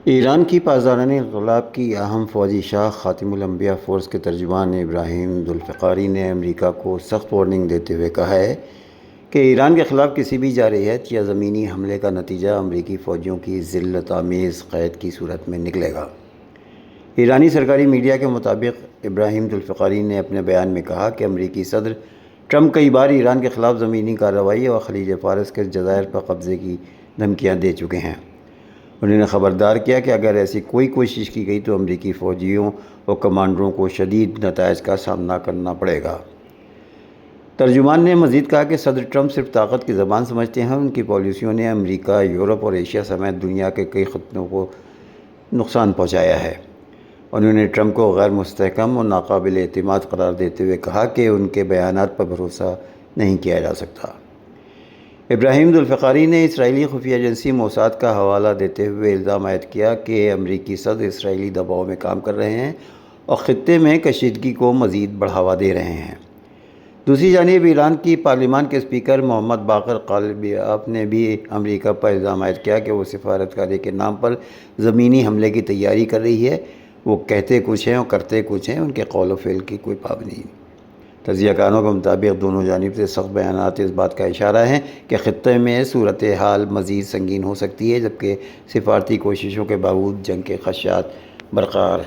ایران کی پاسداران انقلاب کی اہم فوجی شاخ خاتم الانبیاء فورس کے ترجمان ابراہیم ذوالفقاری نے امریکہ کو سخت وارننگ دیتے ہوئے کہا ہے کہ ایران کے خلاف کسی بھی جارحیت یا زمینی حملے کا نتیجہ امریکی فوجیوں کی ذلت آمیز قید کی صورت میں نکلے گا۔ ایرانی سرکاری میڈیا کے مطابق ابراہیم ذوالفقاری نے اپنے بیان میں کہا کہ امریکی صدر ٹرمپ کئی بار ایران کے خلاف زمینی کارروائی اور خلیج فارس کے جزائر پر قبضے کی دھمکیاں دے چکے ہیں۔ انہوں نے خبردار کیا کہ اگر ایسی کوئی کوشش کی گئی تو امریکی فوجیوں اور کمانڈروں کو شدید نتائج کا سامنا کرنا پڑے گا۔ ترجمان نے مزید کہا کہ صدر ٹرمپ صرف طاقت کی زبان سمجھتے ہیں۔ ان کی پالیسیوں نے امریکہ، یورپ اور ایشیا سمیت دنیا کے کئی خطوں کو نقصان پہنچایا ہے۔ انہوں نے ٹرمپ کو غیر مستحکم اور ناقابل اعتماد قرار دیتے ہوئے کہا کہ ان کے بیانات پر بھروسہ نہیں کیا جا سکتا۔ ابراہیم ذوالفقاری نے اسرائیلی خفیہ ایجنسی موساد کا حوالہ دیتے ہوئے الزام عائد کیا کہ امریکی صدر اسرائیلی دباؤ میں کام کر رہے ہیں اور خطے میں کشیدگی کو مزید بڑھاوا دے رہے ہیں۔ دوسری جانب ایران کی پارلیمان کے اسپیکر محمد باقر کالباف نے بھی امریکہ پر الزام عائد کیا کہ وہ سفارتکاری کے نام پر زمینی حملے کی تیاری کر رہی ہے۔ وہ کہتے کچھ ہیں اور کرتے کچھ ہیں، ان کے قول و فعل کی کوئی پابندی نہیں۔ تجزیہ کاروں کے مطابق دونوں جانب سے سخت بیانات اس بات کا اشارہ ہیں کہ خطے میں صورتحال مزید سنگین ہو سکتی ہے، جبکہ سفارتی کوششوں کے باوجود جنگ کے خدشات برقرار